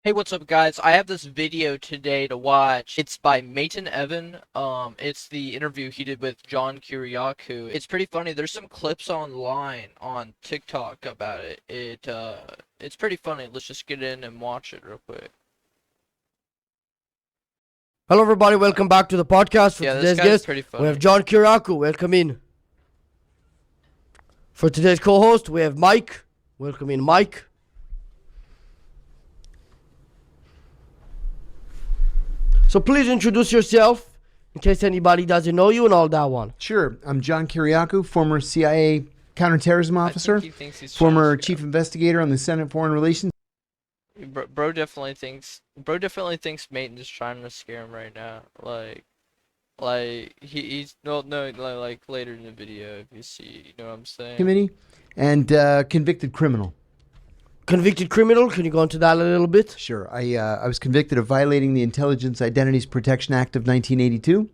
Hey, what's up, guys? I have this video today to watch. It's by Maton Evan. It's the interview he did with John Kiriakou. It's pretty funny. There's some clips online on TikTok about it. It's pretty funny. Let's just get in and watch it real quick. Hello, everybody. Welcome back to the podcast. For Yeah, this today's guy's guest, pretty funny. we have John Kiriakou. Welcome in. For today's co-host, we have Mike. Welcome in, Mike. So please introduce yourself in case anybody doesn't know you and all that one. Sure. I'm John Kiriakou, former CIA counterterrorism officer, I think he thinks he's former trying to scare chief investigator on the Senate Foreign Relations. him. Bro definitely thinks Maton is trying to scare him right now. He's no, like later in the video if you see, you know what I'm saying? Committee and convicted criminal. Convicted criminal. Can you go into that a little bit? Sure. I was convicted of violating the Intelligence Identities Protection Act of 1982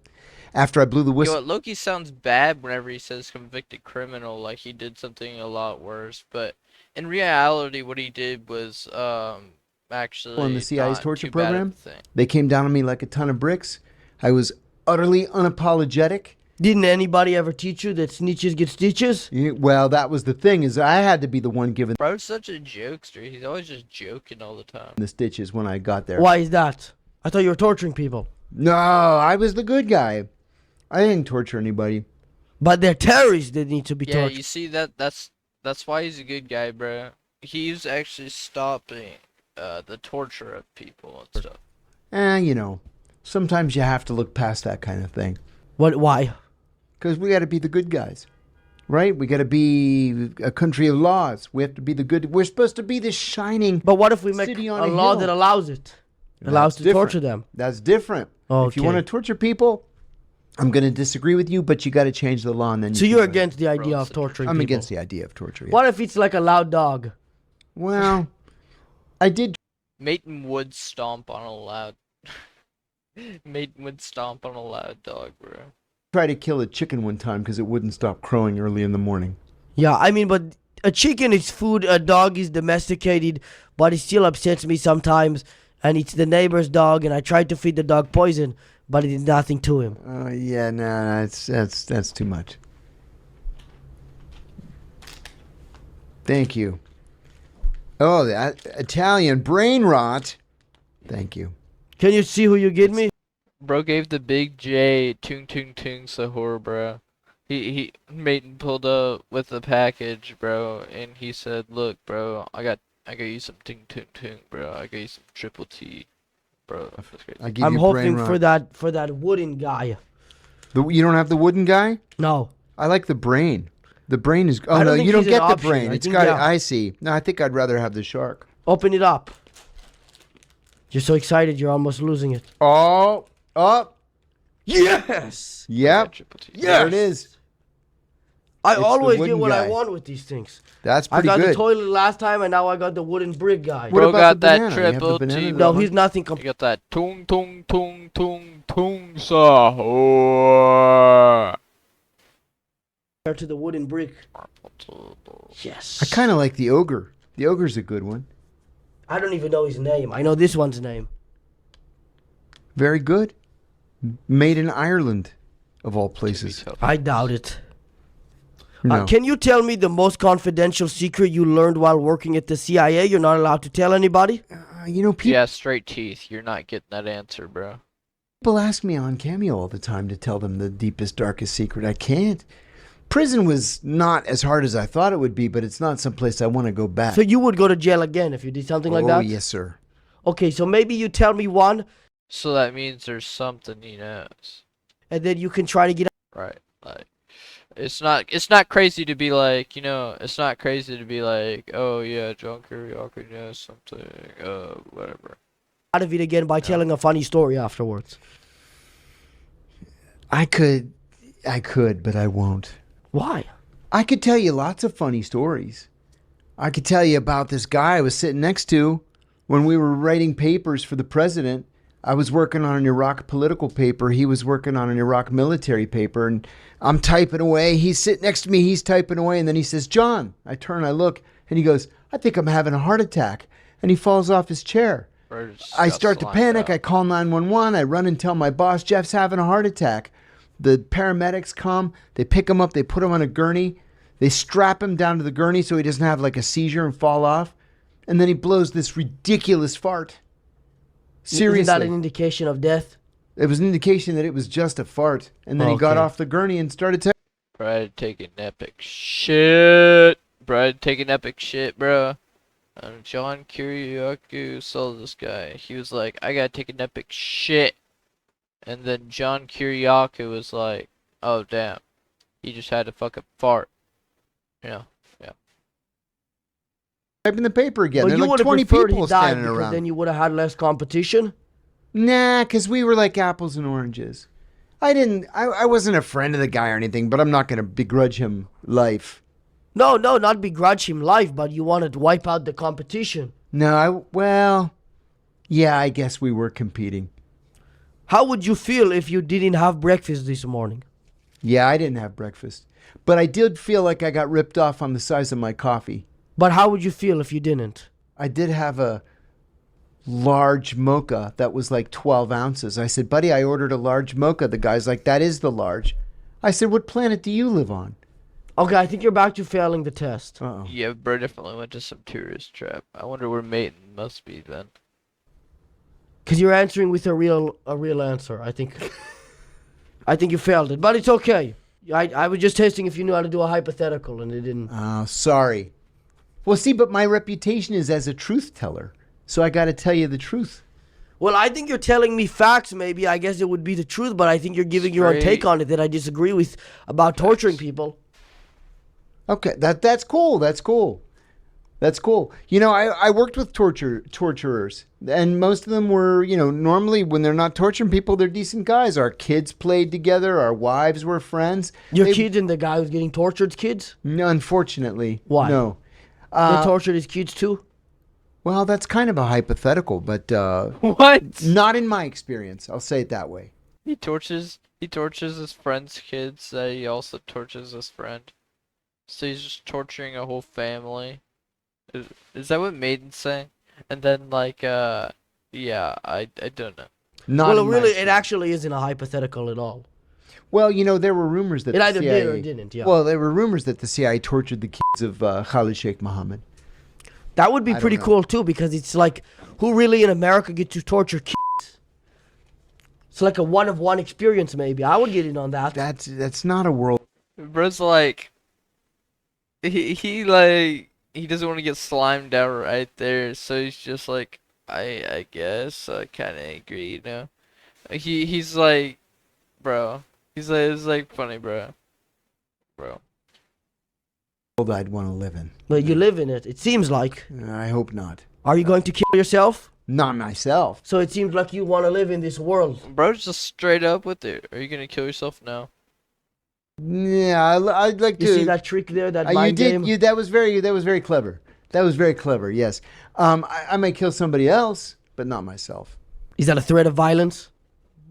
after I blew the Yo, whistle. Loki sounds bad whenever he says convicted criminal, like he did something a lot worse. But in reality, what he did was actually On the CIA's not torture too bad of program? a thing. They came down on me like a ton of bricks. I was utterly unapologetic. Didn't anybody ever teach you that snitches get stitches? Well, that was the thing, is I had to be the one given Bro's such a jokester. He's always just joking all the time. the stitches when I got there. Why is that? I thought you were torturing people. No, I was the good guy. I didn't torture anybody. But they're terrorists that need to be Yeah, tortured. you see that's why he's a good guy, bro. He's actually stopping the torture of people and stuff. Sometimes you have to look past that kind of thing. Why? Because we got to be the good guys, right? We got to be a country of laws. We have to be the good. We're supposed to be the shining. But what if we make City on a a law hill. that allows it? Allows That's to different. torture them. That's different. If Okay. you want to torture people, I'm going to disagree with you, but you got to change the law, and then. So you you're can do it. against the idea of torturing I'm people? against the idea of torture. Yeah. What if it's like a loud dog? Well, I did. Maton would stomp on a loud dog, bro. Try to kill a chicken one time because it wouldn't stop crowing early in the morning. Yeah, I mean, but a chicken is food, a dog is domesticated, but it still upsets me sometimes. And it's the neighbor's dog, and I tried to feed the dog poison, but it did nothing to him. Yeah, no, that's too much. Thank you. Oh, that Italian brain rot. Thank you. Can you see who you get me? Bro gave the big J tung sahur, bro. He Maton pulled up with the package, bro, and he said, "Look, bro, I got you some tung, bro. I got you some triple T, bro." That's crazy. I give I'm you hoping brain for rot. that wooden guy. You don't have the wooden guy? No. I like the brain. The brain is. Oh I don't no, think you don't he's an get the option. brain. I It's think, got. yeah. I see. No, I think I'd rather have the shark. Open it up. You're so excited, you're almost losing it. Oh, up. Yes! Yep. Triple T. There it is. I It's the always get wooden what I guy. want with these things. That's I pretty got good. the toilet last time, and now I got the wooden brick guy. What Bro about got the that banana? You have the triple banana T. that No, one? he's nothing. You got that tung sahur. Compared to the wooden brick. Yes. I kind of like the ogre. The ogre's a good one. I don't even know his name. I know this one's name. Very good. Made in Ireland, of all places. I doubt it. No. Can you tell me the most confidential secret you learned while working at the CIA? You're not allowed to tell anybody? People Yeah, straight teeth. You're not getting that answer, bro. ask me on Cameo all the time to tell them the deepest, darkest secret. I can't. Prison was not as hard as I thought it would be, but it's not someplace I want to go back. So you would go to jail again if you did something like Oh, that? yes, sir. Okay, so maybe you tell me one, So that means there's something he knows. and then you can try to get out. Right. Like it's not crazy to be like, it's not crazy to be like, oh yeah, John Kiriakou knows something, whatever. Out of it again by telling a funny story afterwards. I could, but I won't. Why? I could tell you lots of funny stories. I could tell you about this guy I was sitting next to when we were writing papers for the president. I was working on an Iraq political paper. He was working on an Iraq military paper. And I'm typing away. He's sitting next to me. He's typing away. And then he says, "John." I turn, I look, and he goes, "I think I'm having a heart attack." And he falls off his chair. Bro just I got start to slimed panic. out? I call 911. I run and tell my boss, Jeff's having a heart attack. The paramedics come. They pick him up. They put him on a gurney. They strap him down to the gurney so he doesn't have like a seizure and fall off. And then he blows this ridiculous fart. Seriously. Isn't that an indication of death? It was an indication that it was just a fart. And then he got off the gurney and started to... Bro, I had to take an epic shit. Bro, I had to take an epic shit, bro. John Kiriakou saw this guy. He was like, I gotta take an epic shit. And then John Kiriakou was like, oh, damn. He just had to fucking fart. You know, yeah. type in the paper again. But There you are like would have 20 preferred people he died standing because around. then you would have had less competition. Nah, because we were like apples and oranges. I wasn't a friend of the guy or anything, but I'm not going to begrudge him life. No, not begrudge him life, but you wanted to wipe out the competition. No, yeah, I guess we were competing. How would you feel if you didn't have breakfast this morning? Yeah, I didn't have breakfast. But I did feel like I got ripped off on the size of my coffee. But how would you feel if you didn't? I did have a large mocha that was like 12 ounces. I said, buddy, I ordered a large mocha. The guy's like, that is the large. I said, what planet do you live on? Okay, I think you're back to failing the test. Uh-oh. Yeah, bro definitely went to some tourist trap. I wonder where Maiden must be then. Because you're answering with a real answer. I think you failed it, but it's okay. I was just testing if you knew how to do a hypothetical, and it didn't. Oh, sorry. Well, see, but my reputation is as a truth teller. So I got to tell you the truth. Well, I think you're telling me facts, maybe. I guess it would be the truth, but I think you're giving your own take on it that I disagree with about torturing people. Okay, that's cool. That's cool. That's cool. You know, I worked with torturers, and most of them were, you know, normally when they're not torturing people, they're decent guys. Our kids played together. Our wives were friends. Your kids and the guy who's getting tortured's kids? No, unfortunately. Why? No. They tortured his kids too? Well, that's kind of a hypothetical, but What? not in my experience. I'll say it that way. He tortures his friend's kids. He also tortures his friend. So he's just torturing a whole family. Is that what Maiden's saying? And then like yeah, I don't know. Not Well, in my really, it experience. actually isn't a hypothetical at all. Well, you know, there were rumors that It the either CIA, did or didn't, yeah. Well, there were rumors that the CIA tortured the kids of Khalid Sheikh Mohammed. That would be I pretty don't know. cool too, because it's like, who really in America gets to torture kids? It's like a one-of-one experience, maybe. I would get in on that. That's not a world. Bro's like he doesn't want to get slimed out right there, so he's just like I guess I kind of agree, you know. He's like, bro. He's like, it's like funny, bro. I'd want to live in. But you live in it, it seems like. I hope not. Are you going to kill yourself? Not myself. So it seems like you want to live in this world. Bro's just straight up with it. Are you gonna kill yourself now? Yeah, I'd like You to. see that trick there, that you mind did. game? That was very clever. That was very clever. Yes. I might kill somebody else, but not myself. Is that a threat of violence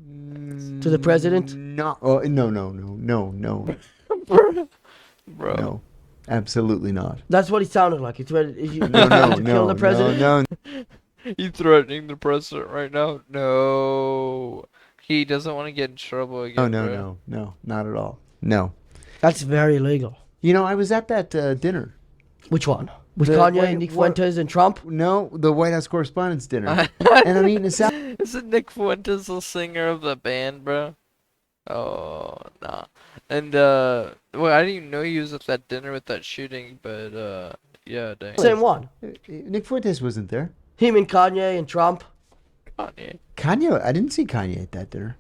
to the president? No. Oh, no. Bro. No. Absolutely not. That's what it sounded like. It's ready. You No, to kill the president? No. You threatening the president right now? No. He doesn't want to get in trouble again. bro. No, not at all. No. That's very illegal. You know, I was at that dinner. Which one? With The Kanye, White- Nick Fuentes, and Trump? No, the White House Correspondents' Dinner. And I'm eating a salad. Isn't Nick Fuentes the singer of the band, bro? Oh, nah. And, well, I didn't even know he was at that dinner with that shooting, but, yeah, dang. Same one. Nick Fuentes wasn't there. Him and Kanye and Trump. Kanye. Kanye, I didn't see Kanye at that dinner.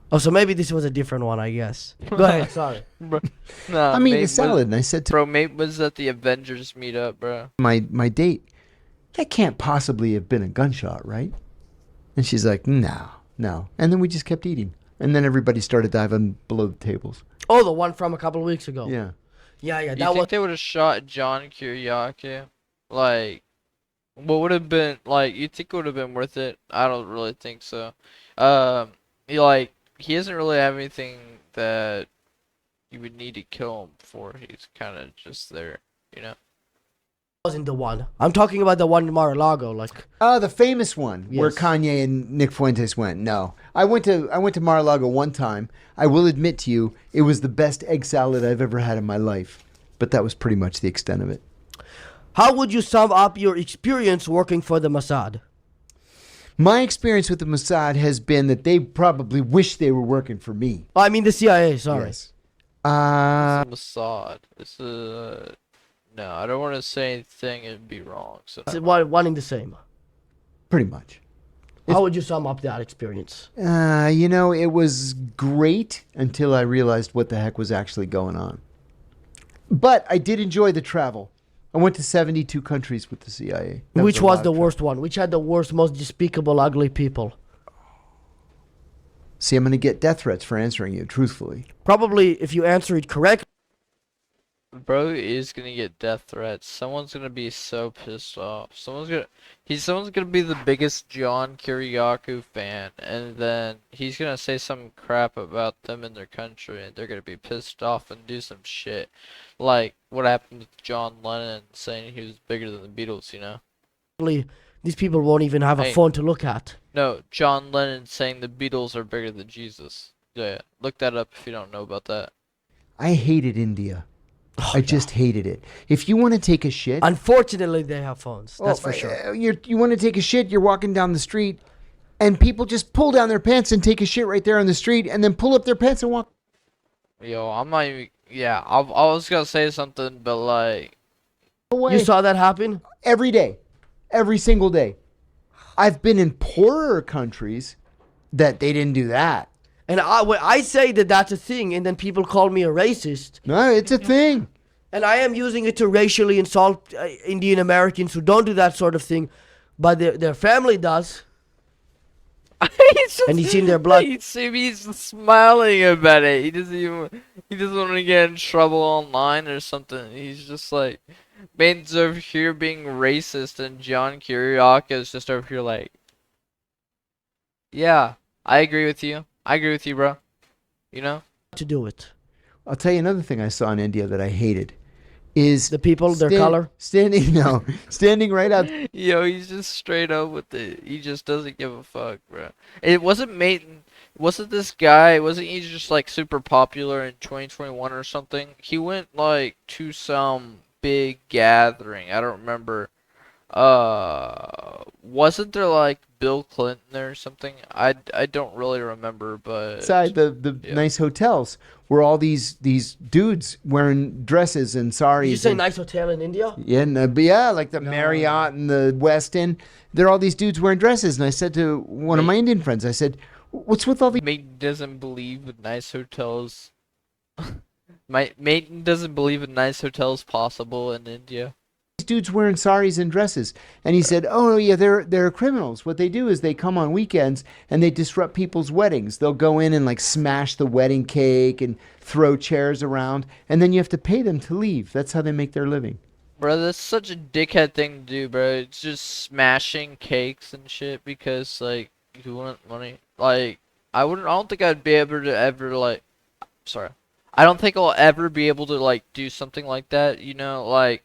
Oh, so maybe this was a different one, I guess. Go ahead, sorry. Bro. Nah, I'm eating Mate a salad, and I said to Bro, Mate was at the Avengers meetup, bro. my date, that can't possibly have been a gunshot, right? And she's like, no. And then we just kept eating. And then everybody started diving below the tables. Oh, the one from a couple of weeks ago. Yeah. Yeah, You that think was. they would have shot John Kiriakou? Like, what would have been, like, you think it would have been worth it? I don't really think so. He doesn't really have anything that you would need to kill him for. He's kind of just there, you know? Wasn't the one. I'm talking about the one in Mar-a-Lago. Like, Oh, the famous one where Yes. Kanye and Nick Fuentes went. No, I went to Mar-a-Lago one time. I will admit to you, it was the best egg salad I've ever had in my life. But that was pretty much the extent of it. how would you sum up your experience working for the Mossad? My experience with the Mossad has been that they probably wish they were working for me. I mean the CIA. Sorry. Yes. Mossad. It's a no. I don't want to say anything and be wrong. So It's one in the same. Pretty much. How would you sum up that experience? It was great until I realized what the heck was actually going on. But I did enjoy the travel. I went to 72 countries with the CIA. That Which a was lot the of worst one? Which had the worst, most despicable, ugly people? See, I'm going to get death threats for answering you, truthfully. Probably, if you answer it correctly, bro is gonna get death threats. Someone's gonna be so pissed off. Someone's gonna be the biggest John Kiriakou fan, and then he's gonna say some crap about them in their country, and they're gonna be pissed off and do some shit, like what happened with John Lennon saying he was bigger than the Beatles. You know? these people won't even have a Hey. phone to look at. No, John Lennon saying the Beatles are bigger than Jesus. Yeah, look that up if you don't know about that. I hated India. I just hated it. If you want to take a shit, Unfortunately, they have phones. That's for sure. You want to take a shit, you're walking down the street, and people just pull down their pants and take a shit right there on the street, and then pull up their pants and walk. Yo, I'm not even. Yeah, I was gonna say something, but like. Away. You saw that happen? Every day, every single day. I've been in poorer countries that they didn't do that. And when I say that that's a thing, and then people call me a racist, No, it's a thing. and I am using it to racially insult Indian Americans who don't do that sort of thing, but their family does. And he's in their blood. He's smiling about it. He doesn't want to get in trouble online or something. He's just like, man's over here being racist, and John Kiriakou is just over here like, yeah, I agree with you. I agree with you, bro. You know? To do it. I'll tell you another thing I saw in India that I hated is The people, their color. Standing right out. Yo, he's just straight up with it. He just doesn't give a fuck, bro. It wasn't Maiden. Wasn't this guy? Wasn't he just like super popular in 2021 or something? He went like to some big gathering. I don't remember. Wasn't there like Bill Clinton there or something? I don't really remember, but Inside the Yeah. nice hotels where all these dudes wearing dresses and Did saris. you say and- nice hotel in India? Yeah, like the Marriott and the Westin. There are all these dudes wearing dresses, and I said to one of my Indian friends, I said, "What's with all these?" Maiden doesn't believe in nice hotels. Maiden doesn't believe in nice hotels possible in India. Dudes wearing saris and dresses, and he said, "Oh yeah, they're criminals. What they do is they come on weekends and they disrupt people's weddings. They'll go in and like smash the wedding cake and throw chairs around, and then you have to pay them to leave. That's how they make their living." Bro, that's such a dickhead thing to do, bro. It's just smashing cakes and shit because like you want money. Like I don't think I'd be able to ever like. Sorry, I don't think I'll ever be able to like do something like that. You know, like.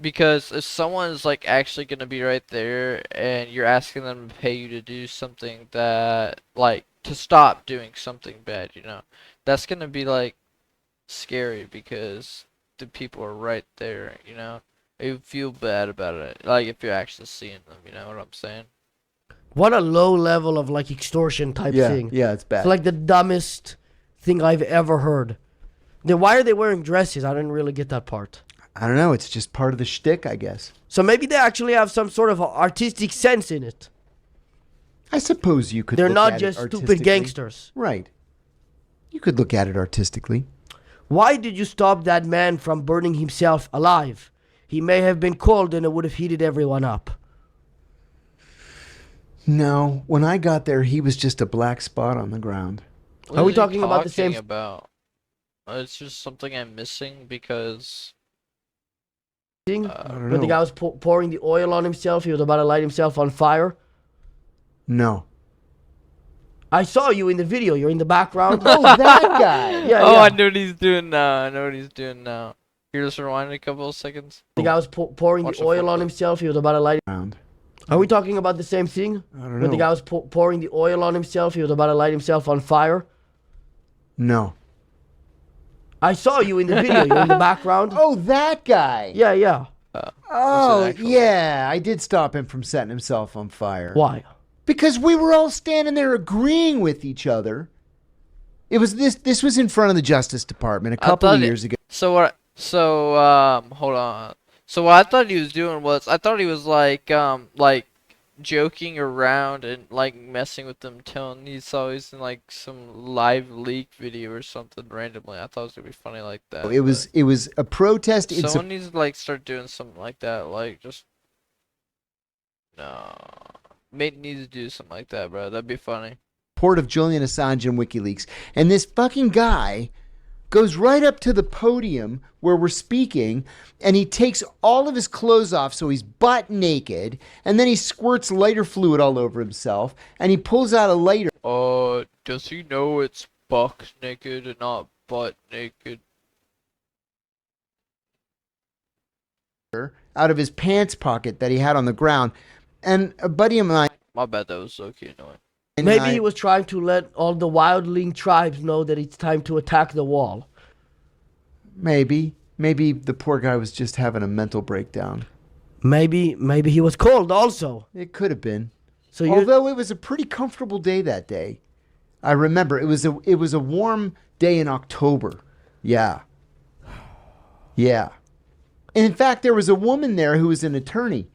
Because if someone is like actually gonna be right there and you're asking them to pay you to do something that like to stop doing something bad, you know, that's gonna be like scary because the people are right there, you know. You feel bad about it, like if you're actually seeing them, you know what I'm saying? What a low level of like extortion type thing. Yeah, it's bad. It's like the dumbest thing I've ever heard. Then why are they wearing dresses? I didn't really get that part. I don't know. It's just part of the shtick, I guess. So maybe they actually have some sort of artistic sense in it. I suppose you could. They're look not at it just stupid artistically. gangsters. Right. You could look at it artistically. Why did you stop that man from burning himself alive? He may have been cold and it would have heated everyone up. No, when I got there, he was just a black spot on the ground. What Are we is he talking about the same- about? It's just something I'm missing because Thing? don't When the know. guy was pouring the oil on himself, he was about to light himself on fire. No. I saw you in the video. You're in the background. Oh, that guy. Yeah, oh, yeah. I know what he's doing now. I know what he's doing now. You're just rewinding a couple of seconds. The guy was pouring Watch the the oil full on clip. himself. He was about to light. Around. Are we talking about the same thing? I don't When the know. guy was pouring the oil on himself, he was about to light himself on fire. No. I saw you in the video. You're in the background. Oh, that guy. Yeah, yeah. Oh, actual- yeah. I did stop him from setting himself on fire. Why? Because we were all standing there agreeing with each other. It was this was in front of the Justice Department a couple of years ago. So what? So hold on. So what I thought he was doing was, I thought he was like joking around and like messing with them, telling he's always in like some live leak video or something randomly. I thought it was gonna be funny like that. It was a protest. But someone needs to like start doing something like that. Like just no, mate needs to do something like that, bro. That'd be funny. Report of Julian Assange and WikiLeaks, and this fucking guy goes right up to the podium where we're speaking, and he takes all of his clothes off, so he's butt naked, and then he squirts lighter fluid all over himself, and he pulls out a lighter. Does he know it's buck naked and not butt naked? Out of his pants pocket that he had on the ground, and a buddy of mine. My bad, that was okay annoying. Maybe he was trying to let all the wildling tribes know that it's time to attack the wall. Maybe the poor guy was just having a mental breakdown. Maybe he was cold also. It could have been. So you Although it was a pretty comfortable day that day. I remember it was a warm day in October. Yeah. Yeah. And in fact, there was a woman there who was an attorney,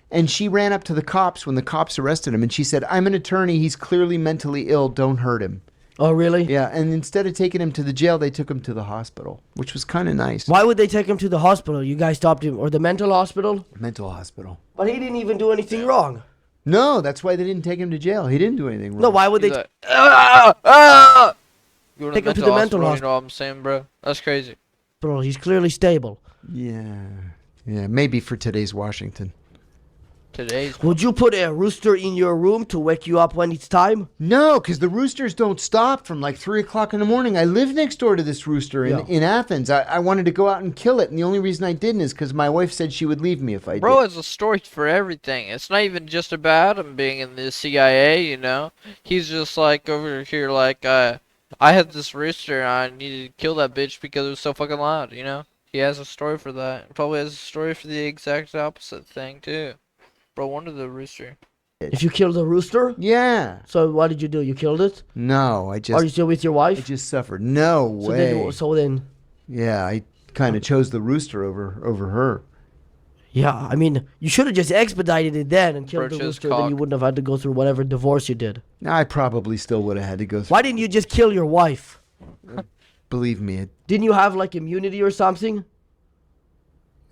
and she ran up to the cops when the cops arrested him, and she said, "I'm an attorney. He's clearly mentally ill. Don't hurt him." Oh, really? Yeah, and instead of taking him to the jail, they took him to the hospital, which was kind of nice. Why would they take him to the hospital? You guys stopped him, or the mental hospital? Mental hospital. But he didn't even do anything wrong. No, that's why they didn't take him to jail. He didn't do anything wrong. No, why would He's they? like, ah! You Take him to the mental hospital, you know what I'm saying, bro? That's crazy. Bro, he's clearly stable. Yeah. Yeah, maybe for today's Washington. Today's Would you put a rooster in your room to wake you up when it's time? No, because the roosters don't stop from like 3 o'clock in the morning. I live next door to this rooster in Athens. I wanted to go out and kill it, and the only reason I didn't is because my wife said she would leave me if I bro did. has a story for everything. It's not even just about him being in the CIA, you know? He's just like over here like, I had this rooster and I needed to kill that bitch because it was so fucking loud, you know? He has a story for that. Probably has a story for the exact opposite thing, too. Bro, wonder the rooster. If you killed a rooster? Yeah. So what did you do? You killed it? No, Are you still with your I wife? just suffered. No So way. then, Yeah, I kind of chose the rooster over her. yeah, I mean, you should have just expedited it then and killed Bro, the chose rooster. Then cock. you wouldn't have had to go through whatever divorce you did. I probably still would have had to go through. Why didn't you just kill your wife? Believe me, Didn't you have like immunity or something?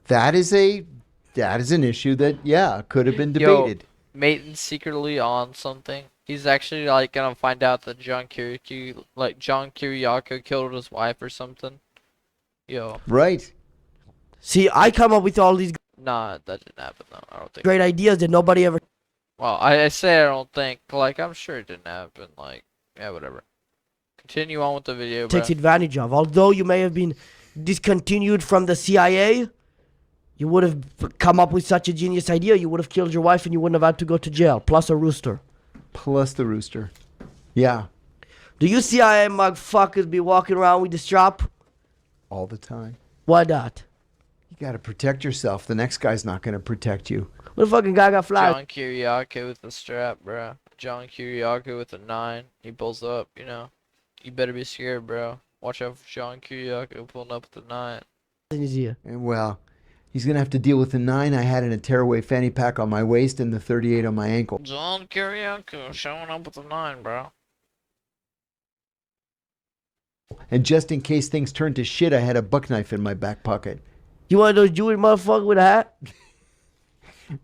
that is an issue that could have been Yo, debated. Maton's secretly on something. He's actually like gonna find out that John Kiriakou killed his wife or something. Yo, Right. See, I come up with all these nah, that didn't happen though. I don't think. great ideas that nobody ever. Well, I say I don't think. Like, I'm sure it didn't happen. Like, yeah, whatever. Continue on with the video, bro. Takes advantage of. Although you may have been discontinued from the CIA, you would have come up with such a genius idea. You would have killed your wife and you wouldn't have had to go to jail. Plus a rooster. Plus the rooster. Yeah. Do you CIA motherfuckers be walking around with the strap? All the time. Why not? You got to protect yourself. The next guy's not going to protect you. What the fucking guy got flagged? John Kiriakou with the strap, bro. John Kiriakou with a 9. He pulls up, you know. You better be scared, bro. Watch out for John Kiriakou pulling up with a 9. In his ear. And well, he's going to have to deal with the 9 I had in a tearaway fanny pack on my waist and the 38 on my ankle. John Kiriakou showing up with a 9, bro. And just in case things turned to shit, I had a buck knife in my back pocket. You one of those Jewish motherfuckers with a hat?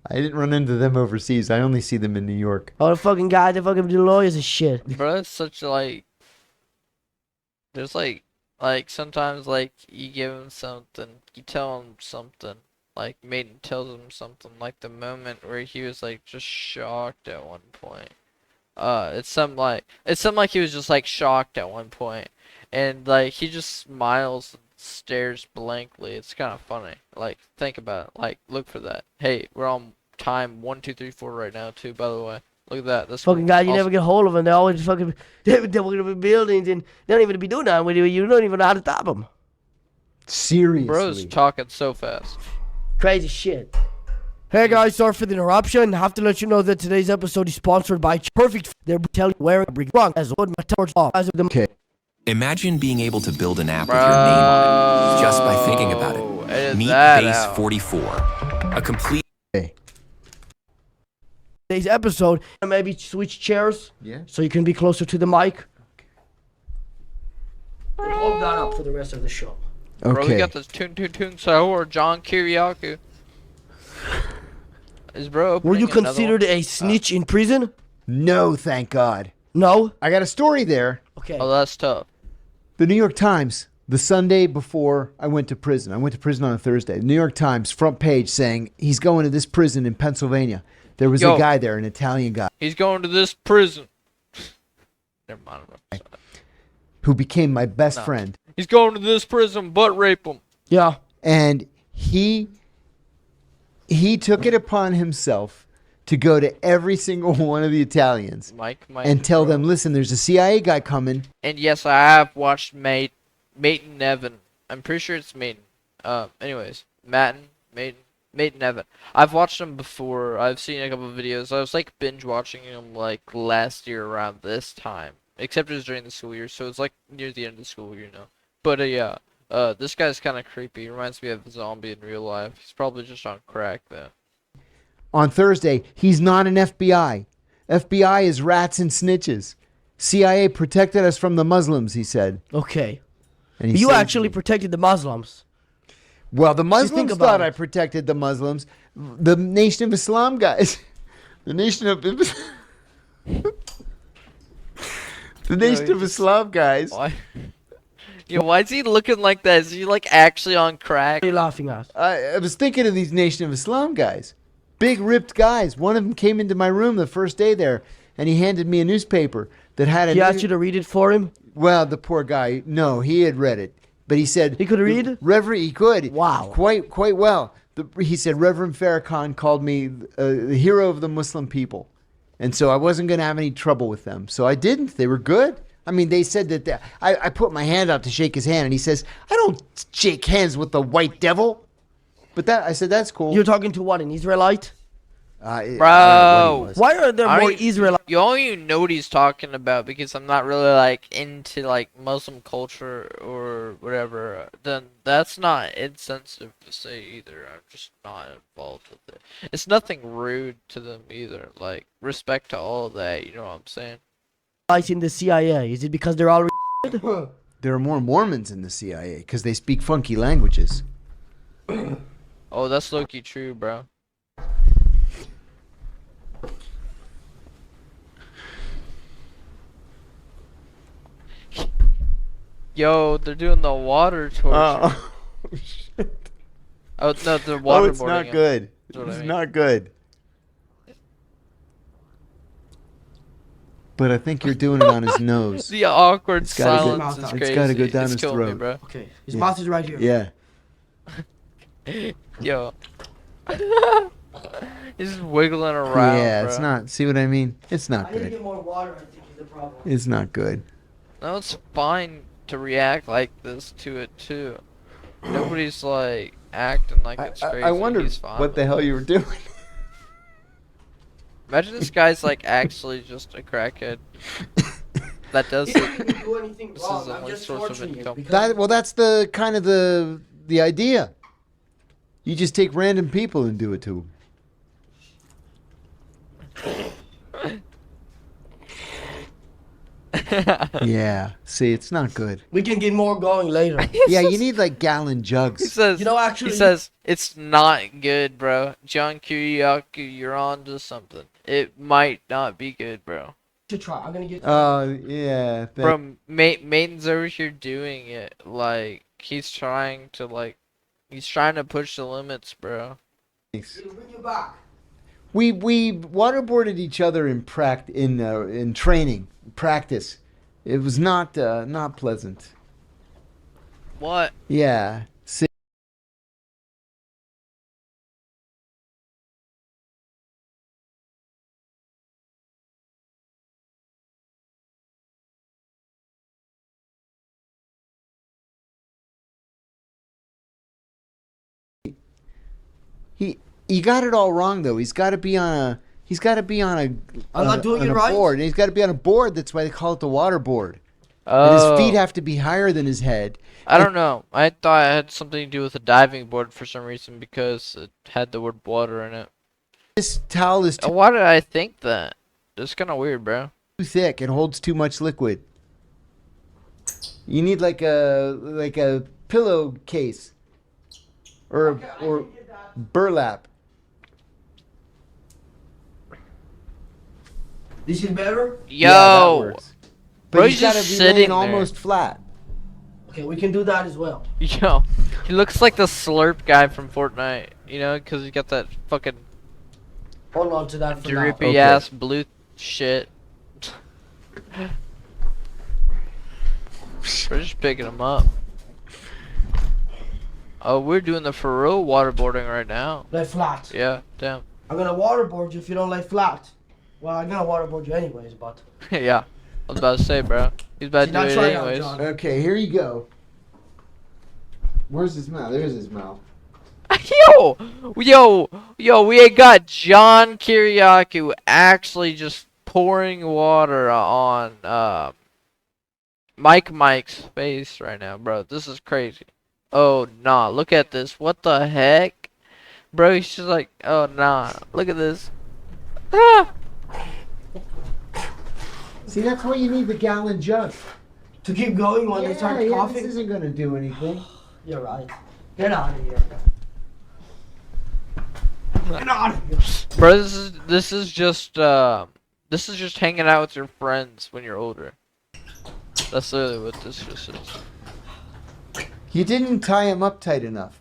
I didn't run into them overseas. I only see them in New York. Oh, the fucking guy, the fucking lawyers and shit. Bro, it's such like. There's like sometimes like you give him something, you tell him something, like Maiden tells him something, like the moment where he was like just shocked at one point. It's something like he was just like shocked at one point, and like he just smiles and stares blankly. It's kind of funny. Like, think about it. Like, look for that. Hey, we're on time 1, 2, 3, 4 right now too. By the way, look at that. That's Fucking guy, you awesome. never get a hold of them. They always fucking they're working up in buildings and they don't even be doing that with you. You don't even know how to stop them. Seriously. Bro's talking so fast. Crazy shit. Hey guys, sorry for the interruption. I have to let you know that today's episode is sponsored by Perfect. They're telling you where every wrong as would my torch off as of them. Okay. Imagine being able to build an app with your name on it just by thinking about it. Edit Meet that Base out. 44, a complete Today's episode, maybe switch chairs. Yeah. So you can be closer to the mic. Hold that up for the rest of the show. Okay. Bro, we got this tune sour John Kiriakou. Is bro Were you opening another considered one? a snitch in prison? No, thank God. No? I got a story there. Okay. Oh, that's tough. The New York Times, the Sunday before I went to prison. I went to prison on a Thursday. The New York Times front page saying he's going to this prison in Pennsylvania. There was Yo. a guy there, an Italian guy, He's going to this prison. Never mind. who became my best No. friend. He's going to this prison, butt rape him. Yeah. And he took it upon himself to go to every single one of the Italians Mike, and tell them, listen, there's a CIA guy coming. And yes, I have watched Maiden Evan. I'm pretty sure it's Maiden. Anyways, Maiden Evan. I've watched them before. I've seen a couple of videos. I was like binge watching them like last year around this time. Except it was during the school year, so it's like near the end of the school year now. But yeah, this guy's kind of creepy. He reminds me of a zombie in real life. He's probably just on crack though. On Thursday, he's not an FBI. FBI is rats and snitches. CIA protected us from the Muslims, he said. Okay. And he You saved actually me. protected the Muslims. Well, the think Muslims about thought it. I protected the Muslims. The Nation of Islam guys. The Nation of The Nation of Islam guys. Why? Yo, why is he looking like that? Is he like actually on crack? What are you laughing at? I was thinking of these Nation of Islam guys. Big ripped guys. One of them came into my room the first day there, and he handed me a newspaper that had a He asked you to read it for him? Well, the poor guy, no, he had read it. But he said... He could read? Reverend, he could. Wow. Quite well. He said, Reverend Farrakhan called me the hero of the Muslim people. And so I wasn't going to have any trouble with them. So I didn't. They were good. I mean, they said that... I put my hand out to shake his hand, and he says, I don't shake hands with the white devil. But I said, that's cool. You're talking to what, an Israelite? I don't know Bro. what he was. Why are there I more don't even- Israelites? You only even know what he's talking about because I'm not really like into like Muslim culture or whatever. Then that's not insensitive to say either. I'm just not involved with it. It's nothing rude to them either. Like respect to all of that. You know what I'm saying? In the CIA? Is it because they're all... There are more Mormons in the CIA because they speak funky languages. Oh, that's low-key true, bro. Yo, they're doing the water torture. shit. Oh no, they're Oh, waterboarding it's not him. good. That's what I It's mean. not good. But I think you're doing it on his nose. The awkward It's gotta go- silence is it's crazy. gotta go down It's his killing me, throat. bro. Okay. His Yeah. mouth is right here. Yeah. Yo. He's just wiggling around. Yeah, bro. it's not. See what I mean? It's not I need to good. get more water, I think, is the problem. It's not good. No, it's fine to react like this to it too. Nobody's like acting like it's crazy. I wonder He's fine what with the it. hell you were doing. Imagine this guy's like actually just a crackhead. That does I it. didn't do anything This is wrong. the I'm only just source of torturing you income. because- Well, that's the kind of the idea. You just take random people and do it to them. Yeah. See, it's not good. We can get more going later. Yeah, you need like gallon He jugs. says, You know, actually- he says, it's not good, bro. John Kiriakou, you're on to something. It might not be good, bro. To try. I'm gonna get. Yeah. Bro, Maiden's over here doing it. Like, he's trying to push the limits, bro. It'll bring you back. We waterboarded each other in training practice. It was not pleasant. What? Yeah. He you got it all wrong though. He's got to be on a. He's got to be on a. I'm not doing on it a right? board. And he's got to be on a board. That's why they call it the water board. And his feet have to be higher than his head. I don't know. I thought it had something to do with a diving board for some reason because it had the word water in it. This towel is too Why did I think that? That's kind of weird, bro. thick. It holds too much liquid. You need like a pillowcase or burlap. This is better? Yeah, that Yo, works. bro, But he's gotta just be sitting laying there. almost flat. Okay, we can do that as well. Yo, he looks like the slurp guy from Fortnite, you know, because he got that fucking Hold on to that for now. drippy Okay. ass blue shit. We're just picking him up. Oh, we're doing the for real waterboarding right now. Lay flat. Yeah, damn. I'm gonna waterboard you if you don't lay flat. Well, I'm gonna waterboard you anyways, but. Yeah, I was about to say, bro. He's about to do now it try it out, anyways. John. Okay, here you go. Where's his mouth? There's his mouth. Yo, we ain't got John Kiriakou actually just pouring water on Mike's face right now, bro. This is crazy. Oh nah, look at this. What the heck, bro? He's just like, oh nah, look at this. Ah! See, that's why you need the gallon jug. To keep going when they start This coughing? isn't gonna do anything. You're right. Get out of here. Get out of here. Bro, this is just hanging out with your friends when you're older. That's literally what this just is. You didn't tie him up tight enough.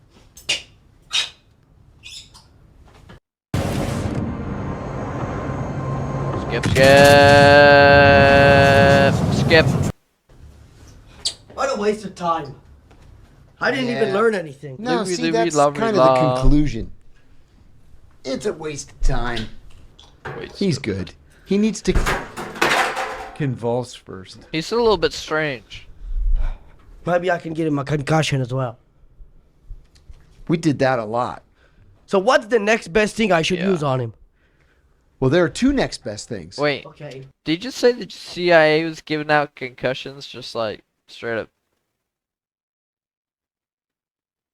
Skip. What a waste of time. I didn't even Yeah. learn anything. No, Leave me, see, leave me, that's love me, kind of the love. conclusion. It's a waste of time. Wait, He's good. He needs to convulse first. he's still a little bit strange. Maybe I can get him a concussion as well. We did that a lot. So what's the next best thing I should Yeah. use on him? Well, there are two next best things. Wait, Okay. did you just say the CIA was giving out concussions just like straight up?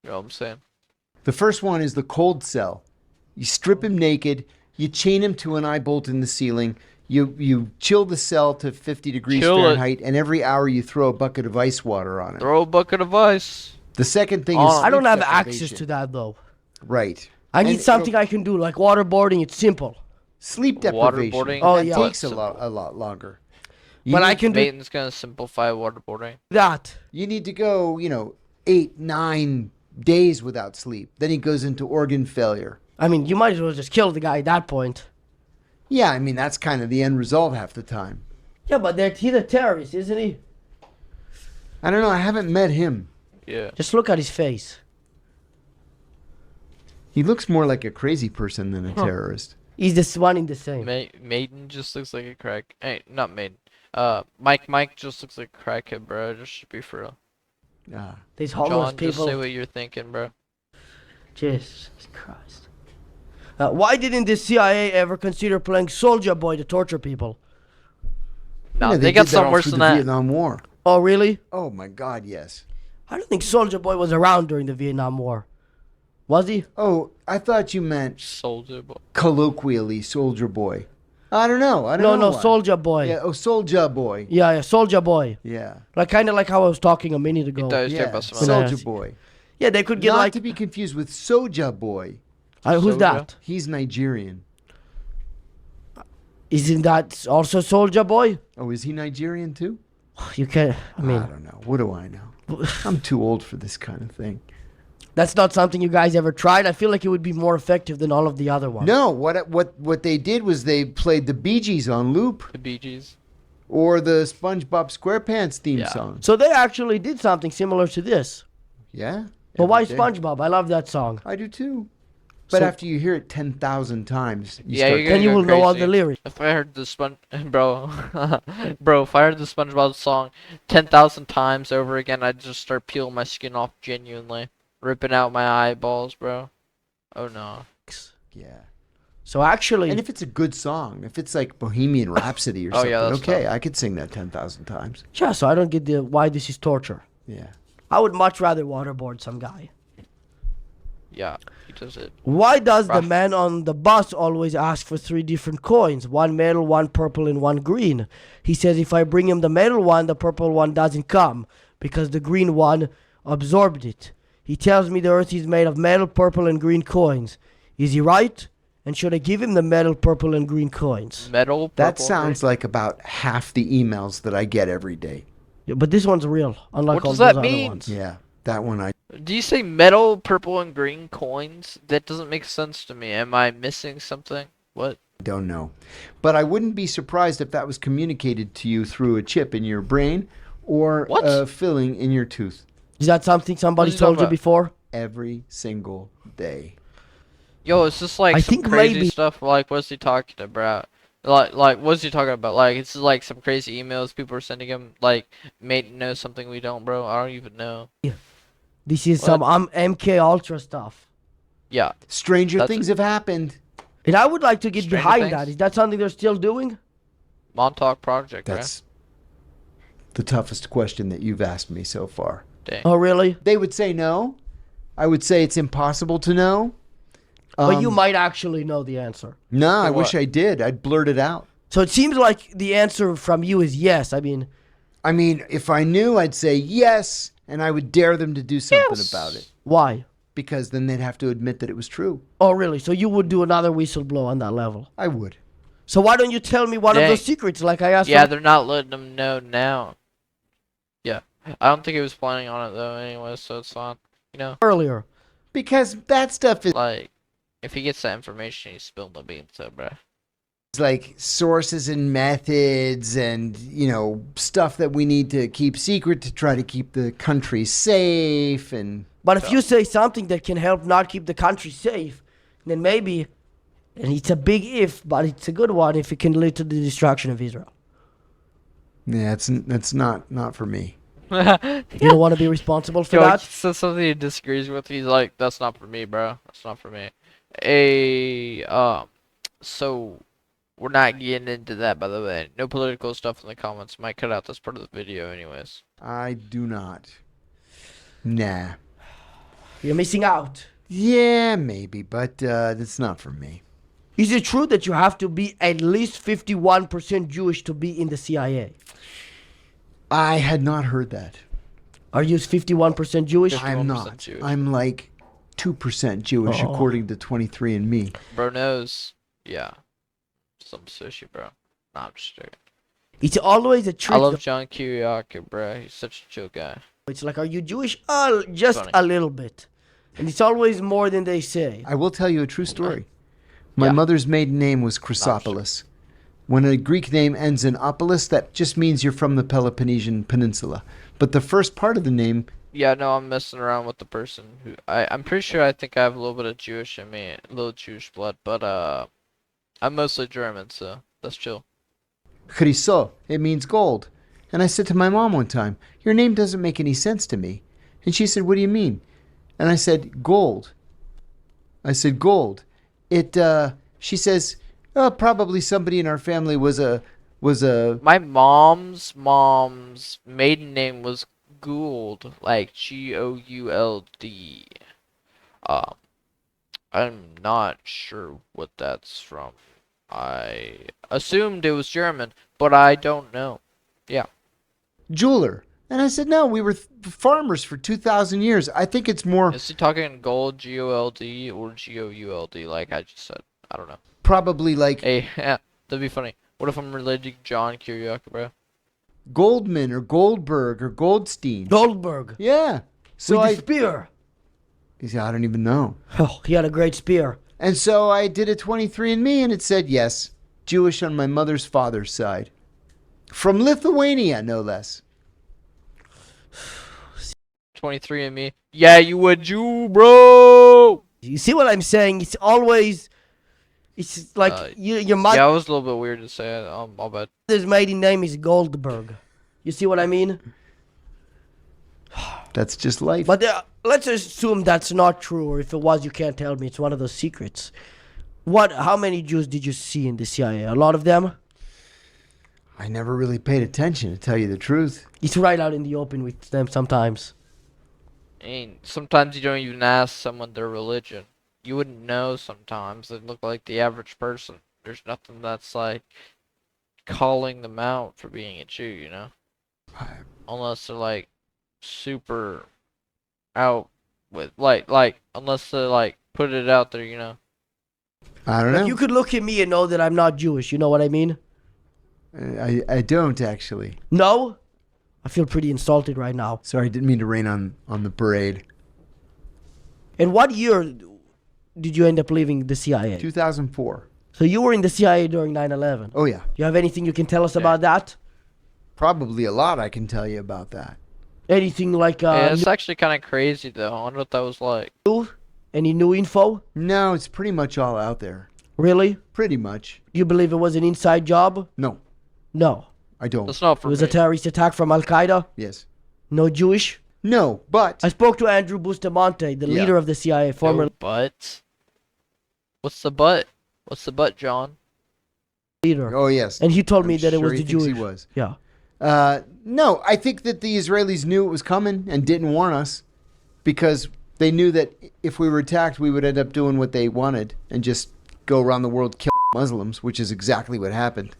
You know what I'm saying? The first one is the cold cell. You strip him naked, you chain him to an eye bolt in the ceiling, you chill the cell to 50 degrees Chill it. Fahrenheit, and every hour you throw a bucket of ice water on it. Throw a bucket of ice. The second thing Oh, is I don't sleep have access deprivation. to that though. Right. I need And something I can do, like waterboarding. It's simple. Sleep deprivation. Waterboarding? Oh, That yeah. takes a Simple. lot longer. You But I need- can do Peyton's gonna simplify waterboarding. that. You need to go, 8, 9 days without sleep. Then he goes into organ failure. I mean, you might as well just kill the guy at that point. Yeah, I mean, that's kind of the end result half the time. Yeah, but he's a terrorist, isn't he? I don't know. I haven't met him. Yeah. Just look at his face. He looks more like a crazy person than a terrorist. He's this one in the same. Maiden just looks like a crack. Hey, not Maiden. Mike just looks like a crackhead, bro. Just should be for real. Ah. These homeless John, just say people. what you're thinking, bro. Jesus Christ. Why didn't the CIA ever consider playing Soldier Boy to torture people? No, Yeah, they got did that something all worse through than the that. Vietnam War. Oh, really? Oh my God, yes. I don't think Soldier Boy was around during the Vietnam War. Was he? Oh, I thought you meant Soldier Boy. colloquially Soldier Boy. I don't know. I don't No, know. no, why. Soldier Boy. Yeah. Oh, Soldier Boy. Yeah, Soldier Boy. Yeah. Like kind of like how I was talking a minute ago. does. Talk Yeah. about some other- Soldier Boy. Yeah, they could get Not like. to be confused with Soja Boy. Who's Soulja? that? He's Nigerian. Isn't that also Soldier Boy? Oh, is he Nigerian too? You can't. I I mean, don't know. What do I know? I'm too old for this kind of thing. that's not something you guys ever tried. I feel like it would be more effective than all of the other ones. No, what they did was they played the Bee Gees on loop The Bee Gees. or the SpongeBob SquarePants theme Yeah. song. So they actually did something similar to this. Yeah. But why every day. SpongeBob? I love that song. I do too. But So- after you hear it 10,000 times, you Yeah, start. you're gonna Then you go will know all crazy. the lyrics. If I heard the bro, bro, if I heard the SpongeBob song 10,000 times over again, I'd just start peeling my skin off genuinely, ripping out my eyeballs, bro. Oh no. Yeah. So actually, And if it's a good song, if it's like Bohemian Rhapsody or Oh, something, yeah, that's okay, tough. I could sing that 10,000 times. yeah, so I don't get why this is torture. Yeah. I would much rather waterboard some guy. Yeah, he does it. Why does the Bruh. man on the bus always ask for 3 different coins? 1 metal, 1 purple, and 1 green. He says if I bring him the metal one, the purple one doesn't come because the green one absorbed it. He tells me the earth is made of metal, purple, and green coins. Is he right? And should I give him the metal, purple, and green coins? Metal. That purple, sounds like about half the emails that I get every day. Yeah, but this one's real, unlike What all does those that other mean? ones. Yeah. That one I. green. Do you say metal, purple, and green coins? That doesn't make sense to me. Am I missing something? What? Don't know. But I wouldn't be surprised if that was communicated to you through a chip in your brain or What? a filling in your tooth Is that something somebody What are you talking told you about? before? every single day. Yo, is this like I some think crazy maybe- stuff? Like, what's he talking about? What's he talking about? Like, it's like some crazy emails people are sending him. Like, made know something we don't, bro. I don't even know. This is What? some MK Ultra stuff. Yeah. Stranger That's- things have happened. And I would like to get Stranger behind Things? that. Is that something they're still doing? Montauk Project, right? That's the toughest question that you've asked me so far. Dang. Oh, really? They would say no. I would say it's impossible to know. But you might actually know the answer. No, I For wish what? I did. I'd blurt it out. So it seems like the answer from you is yes. I mean, If I knew, I'd say yes, and I would dare them to do something Yes. about it. why? Because then they'd have to admit that it was true. Oh, really? So you would do another whistleblow on that level? I would. So why don't you tell me one of Dang. those secrets like I asked Yeah, for? they're not letting him know now. Yeah. I don't think he was planning on it though anyway, so it's fine. You know? earlier? Because that stuff is Like, if he gets that information, he's spilled the beans, so, bruh. like sources and methods and, stuff that we need to keep secret to try to keep the country safe. And But if you say something that can help not keep the country safe, then maybe, and it's a big if, but it's a good one if it can lead to the destruction of Israel. yeah, that's not for me. You don't want to be responsible for Yo, that? he says something he disagrees with. He's like, "That's not for me, bro. That's not for me." So we're not getting into that, by the way. No political stuff in the comments. Might cut out this part of the video, anyways. I do not. Nah. You're missing out. Yeah, maybe, but it's not for me. Is it true that you have to be at least 51% Jewish to be in the CIA? I had not heard that. Are you 51% Jewish? I'm 51% not. Jewish. I'm like 2% Jewish, Oh. according to 23andMe. Bro knows. Yeah. Some sushi, bro. Nah, I'm just joking. It's always a trick. I love John Kiriakou, bro. He's such a chill guy. It's like, are you Jewish? Just Funny. a little bit. And it's always more than they say. I will tell you a true story. My Yeah. mother's maiden name was Chrysopolis. When a Greek name ends in opolis, that just means you're from the Peloponnesian Peninsula. But the first part of the name, Yeah, no, I'm messing around with the person who I'm pretty sure I think I have a little bit of Jewish in me, a little Jewish blood, but I'm mostly German, so that's chill. Chryso, it means gold. And I said to my mom one time, your name doesn't make any sense to me. And she said, what do you mean? And I said, gold. I said, gold. She says, oh, probably somebody in our family was a, My mom's maiden name was Gould, like Gould. I'm not sure what that's from. I assumed it was German, but I don't know. Yeah. jeweler. And I said, no, we were farmers for 2,000 years. I think it's more Is he talking gold, G-O-L-D, or G-O-U-L-D, like I just said? I don't know. probably like Hey, that'd be funny. What if I'm related to John Kiriakou, bro? Goldman or Goldberg or Goldstein. Goldberg. Yeah. So with the spear. he said, I don't even know. Oh, he had a great spear. And so I did a 23andMe and it said, yes, Jewish on my mother's father's side. From Lithuania, no less. 23andMe. Yeah, you a Jew, bro. You see what I'm saying? It's always, it's like your Yeah, mother's it was a little bit weird to say. My bad. maiden name is Goldberg. You see what I mean? That's just life. But let's assume that's not true, or if it was, you can't tell me. It's one of those secrets. How many Jews did you see in the CIA? A lot of them? I never really paid attention, to tell you the truth. It's right out in the open with them sometimes. And sometimes you don't even ask someone their religion. You wouldn't know sometimes. They look like the average person. There's nothing that's like calling them out for being a Jew, you know? Unless they're like super out with like unless they like put it out there, you know? I don't know. You could look at me and know that I'm not Jewish. You know what I mean? I don't, actually. No? I feel pretty insulted right now. Sorry, I didn't mean to rain on the parade. In what year did you end up leaving the CIA? 2004. So you were in the CIA during 9/11. Oh, yeah. You have anything you can tell us about that? Probably a lot I can tell you about that. Anything like Yeah, it's actually kind of crazy though. I wonder what that was like. any new info? No, it's pretty much all out there. Really? Pretty much. Do you believe it was an inside job? No, No. I don't. That's not It for was me. a terrorist attack from Al Qaeda? Yes. No Jewish? No, but I spoke to Andrew Bustamante, the Yeah. leader of the CIA, former No, but what's the but? What's the but, John? leader. oh yes. And he told me I'm that it sure was he the thinks Jewish. he was. Yeah. No, I think that the Israelis knew it was coming and didn't warn us because they knew that if we were attacked, we would end up doing what they wanted and just go around the world kill Muslims, which is exactly what happened.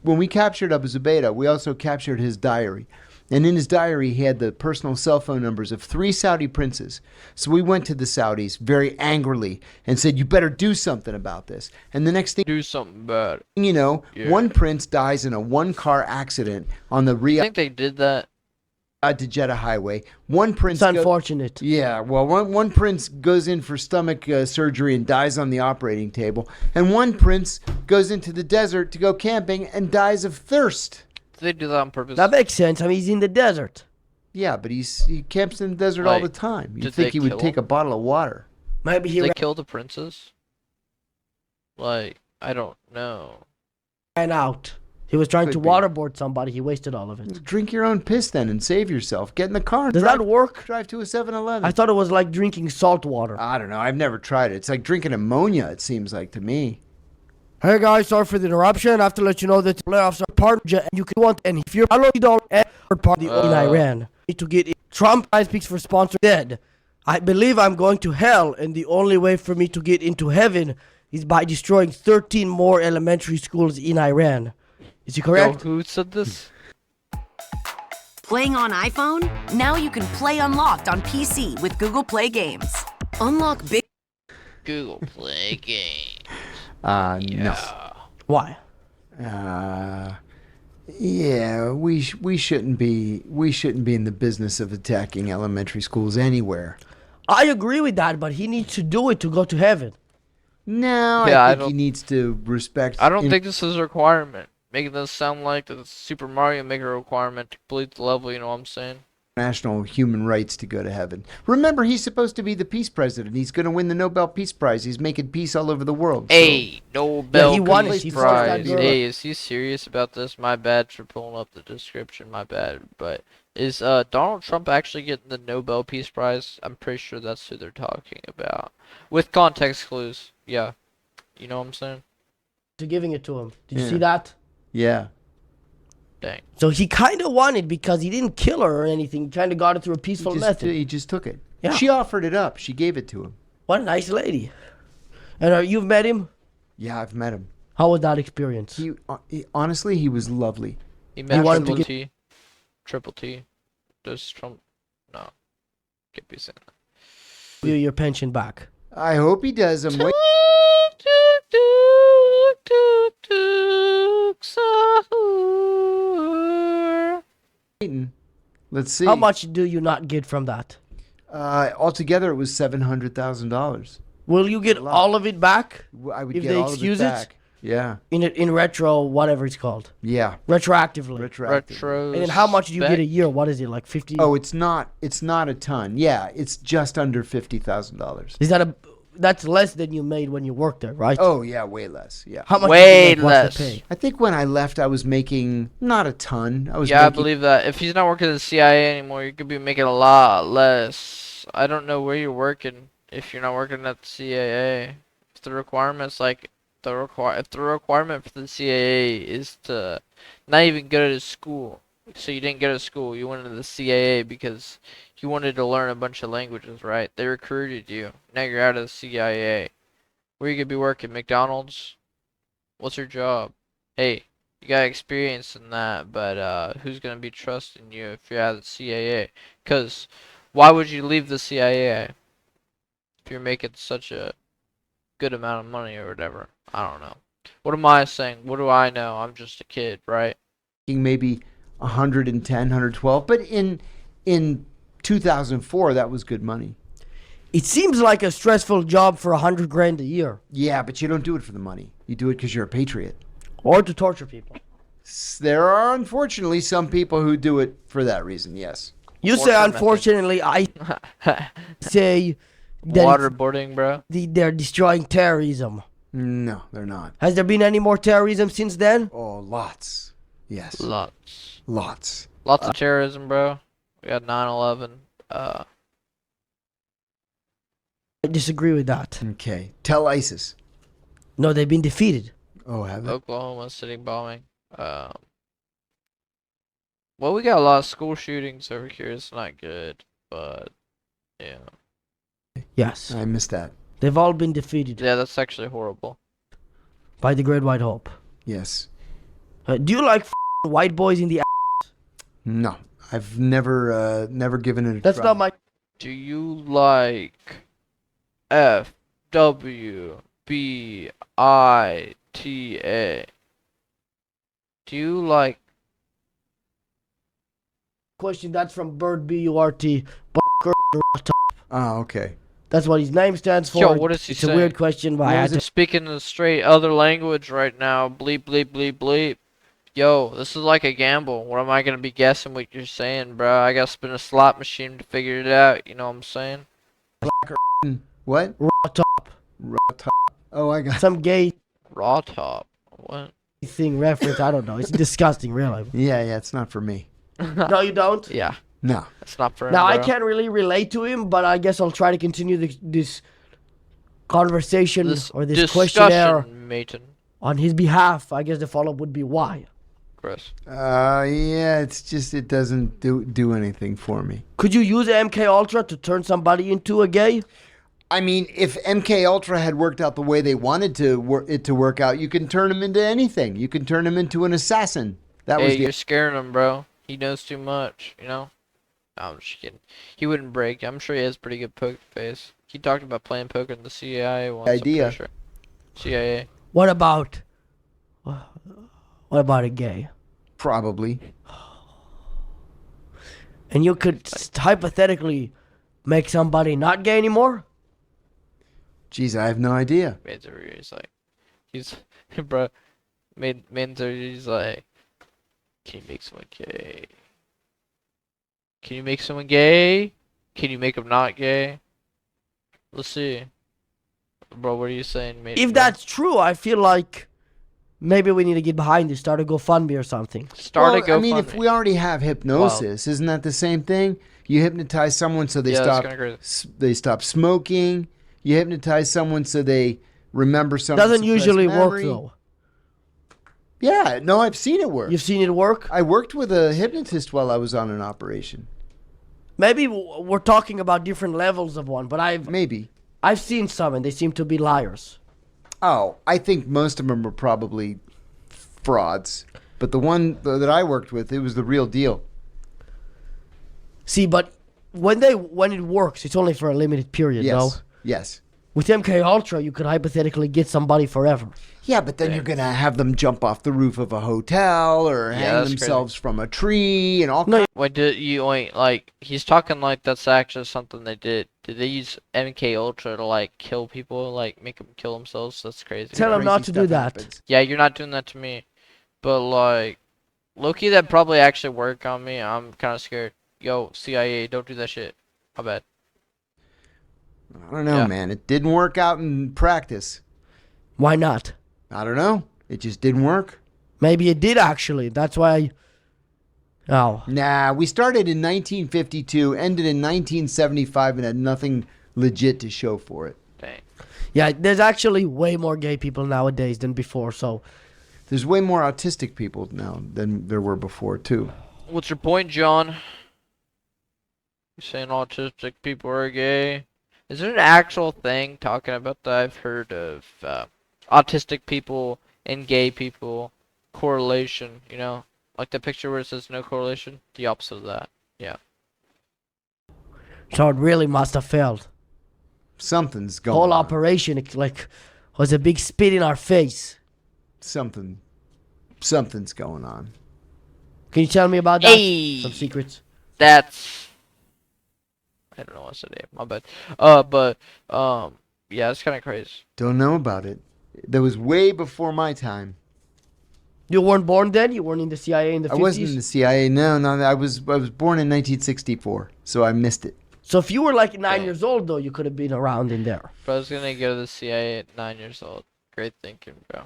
When we captured Abu Zubaydah, we also captured his diary. And in his diary, he had the personal cell phone numbers of 3 Saudi princes. So we went to the Saudis very angrily and said, you better do something about this. And the next thing Do something about it. you know, Yeah. one prince dies in a 1-car accident on the I Riyadh think they did that. to Jeddah highway. One prince It's unfortunate. yeah, well, one prince goes in for stomach surgery and dies on the operating table. And one prince goes into the desert to go camping and dies of thirst. Did they do that on purpose? That makes sense. I mean, he's in the desert. Yeah, but he camps in the desert all Like, the time. You'd did think they he would kill take him? a bottle of water. Maybe he Did they kill the princes? Like, I don't know. ran out. He was trying Could to be. waterboard somebody. He wasted all of it. Drink your own piss then and save yourself. Get in the car and Does drive, that work? drive to a 7-Eleven. I thought it was like drinking salt water. I don't know. I've never tried it. It's like drinking ammonia, it seems like to me. Hey guys, sorry for the interruption. I have to let you know that the playoffs are part and you can want, and if you're you don't party in Iran need to get it. Trump speaks for sponsor dead. I believe I'm going to hell, and the only way for me to get into heaven is by destroying 13 more elementary schools in Iran. Is he Yo, correct? who said this? Playing on iPhone? Now you can play Unlocked on PC with Google Play Games. Unlock big. Google Play Game. No. Why? Yeah, we shouldn't be in the business of attacking elementary schools anywhere. I agree with that, but he needs to do it to go to heaven. No, Yeah, I I think he don't- needs to respect. I don't think this is a requirement. Making this sound like the Super Mario Maker requirement to complete the level, you know what I'm saying? International human rights to go to heaven. Remember, he's supposed to be the peace president. He's going to win the Nobel Peace Prize. He's making peace all over the world. so- Hey, Nobel he won it. Peace He forced that Prize. girl. Hey, is he serious about this? My bad for pulling up the description. My bad. But is Donald Trump actually getting the Nobel Peace Prize? I'm pretty sure that's who they're talking about. With context clues. Yeah. You know what I'm saying? To giving it to him. Did you Yeah. see that? Yeah. Dang. So he kind of won it because he didn't kill her or anything. He kind of got it through a peaceful method. He just took it. Yeah. She offered it up. She gave it to him. What a nice lady. And you've met him? Yeah, I've met him. How was that experience? Honestly, he was lovely. He met wanted to Triple get- T. Triple T. Does Trump? No. Can't be saying that. Your pension back. I hope he does. I'm waiting. Let's see. How much do you not get from that? Altogether, it was $700,000. Will you get all of it back? I would If get they all of it excuse it? back. Yeah. in retro, whatever it's called, Yeah. retroactively. Retro. And then how much do you get a year? What is it, like 50? Oh, it's not a ton. Yeah, it's just under $50,000. Is that that's less than you made when you worked there, right? Oh yeah, way less. Yeah. How much? Way did you make? What's the less. pay? I think when I left, I was making not a ton. I was Yeah, I making, believe that. If he's not working at the CIA anymore, you could be making a lot less. I don't know where you're working if you're not working at the CIA. If the requirements like if the requirement for the CIA is to not even go to school, so you didn't go to school, you went into the CIA because you wanted to learn a bunch of languages, right? They recruited you. Now you're out of the CIA. Where you could be working? McDonald's? What's your job? Hey, you got experience in that, but who's gonna be trusting you if you're out of the CIA? Cause why would you leave the CIA if you're making such a good amount of money or whatever? I don't know. What am I saying? What do I know? I'm just a kid, right? maybe 110, 112. But in 2004, that was good money. It seems like a stressful job for $100,000 a year, Yeah, but you don't do it for the money. You do it because you're a patriot. or to torture people. There are unfortunately some people who do it for that reason. Yes. You say, Torture method. unfortunately, I say that Waterboarding, bro. they're destroying terrorism. No, they're not. Has there been any more terrorism since then? Oh, lots. Yes. Lots. Lots. Lots of terrorism, bro. We got 9/11. I disagree with that. Okay. Tell ISIS. No, they've been defeated. Oh, have they? Oklahoma City bombing. Well, we got a lot of school shootings over here. It's not good, but yeah, Yes. I missed that. They've all been defeated yeah, that's actually horrible. by the Great White Hope. Yes. Do you like white boys in the No, I've never given it a That's try. not my... Do you like FWBITA? Do you like? question. That's from Bird B-U-R-T. Oh, okay. That's what his name stands for. Yo, what is he It's saying? a weird question, but I had I'm speaking a straight other language right now. Bleep bleep bleep bleep. Yo, this is like a gamble. What am I gonna be guessing what you're saying, bro? I gotta spin a slot machine to figure it out. You know what I'm saying? What? raw top. Oh, I got. Some gay Raw top. What? thing reference. I don't know. It's disgusting, really. Yeah, it's not for me. No, you don't? Yeah, No. it's not for him, Now, I bro. can't really relate to him, but I guess I'll try to continue this conversation This or this questionnaire discussion, Maton. on his behalf. I guess the follow-up would be why. Chris. Yeah, it's just it doesn't do anything for me. Could you use MK Ultra to turn somebody into a gay? I mean, if MK Ultra had worked out the way they wanted it to work out, you can turn him into anything. You can turn him into an assassin. That was Hey, the you're scaring him, bro. He knows too much, you know? No, I'm just kidding. He wouldn't break. I'm sure he has pretty good poker face. He talked about playing poker in the CIA once. I'm pretty Idea. sure. CIA. What about a gay? probably. And you could hypothetically make somebody not gay anymore? Jeez, I have no idea. He's like, bro, he's like, can you make someone gay? Can you make someone gay? Can you make them not gay? Let's see. Bro, what are you saying, mate? If that's true, I feel like maybe we need to get behind this, start a GoFundMe or something. Start a Well, I mean, if GoFundMe. we already have hypnosis, isn't that the same thing? You hypnotize someone so they Yeah, that's stop kinda crazy. they stop smoking. You hypnotize someone so they remember something. Doesn't usually work though. Yeah, no, I've seen it work. You've seen it work? I worked with a hypnotist while I was on an operation. Maybe we're talking about different levels of one, but Maybe. I've seen some and they seem to be liars. Oh, I think most of them were probably frauds. But the one that I worked with, it was the real deal. See, but when it works, it's only for a limited period, Yes. no? Yes. With MK Ultra, you could hypothetically get somebody forever. Yeah, but then you're going to have them jump off the roof of a hotel or hang that's themselves from a tree and all No, kinds. Wait, like he's talking like that's actually something they did. Did they use MK Ultra to like kill people, like make them kill themselves? That's crazy. Tell him Crazy not to do stuff that. happens. Yeah, you're not doing that to me. But like, low-key, that probably actually work on me. I'm kind of scared. Yo, CIA, don't do that shit. My bad. I don't know, Yeah. man. It didn't work out in practice. Why not? I don't know. It just didn't work. Maybe it did actually. That's why. Oh, Nah, we started in 1952, ended in 1975, and had nothing legit to show for it. Dang. yeah. There's actually way more gay people nowadays than before. So There's way more autistic people now than there were before, too. What's your point, John? You saying autistic people are gay? Is there an actual thing talking about that? I've heard of autistic people and gay people correlation. You know, like the picture where it says no correlation. The opposite of that. Yeah. it really must have failed. Something's The going whole on. operation like was a big spit in our face. Something's going on. Can you tell me about that? Hey! Some secrets. That's I don't know what's the name. My bad. Yeah, it's kind of crazy. Don't know about it. That was way before my time. You weren't born then. You weren't in the CIA in the 50s. I wasn't in the CIA. No. I was born in 1964, so I missed it. So if you were like 9 Okay. years old, though, you could have been around in there. But I was gonna go to the CIA at 9 years old. Great thinking, bro.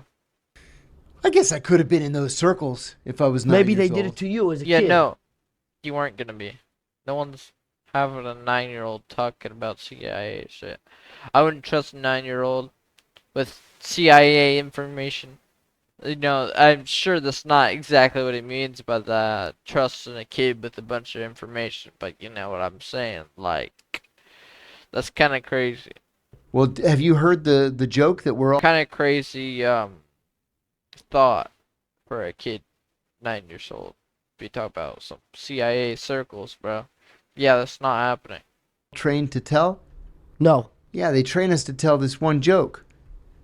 I guess I could have been in those circles if I was 9 Maybe years they did old. it to you as a Yeah, kid. no, you weren't gonna be. No one's having a 9-year-old talking about CIA shit. I wouldn't trust a 9-year-old with CIA information. You know, I'm sure that's not exactly what he means by that. Trusting a kid with a bunch of information, but you know what I'm saying. Like, that's kind of crazy. Well, have you heard the joke that we're all... Kind of crazy thought for a kid 9 years old. Be talking about some CIA circles, bro. Yeah, that's not happening. trained to tell? No. Yeah, they train us to tell this one joke.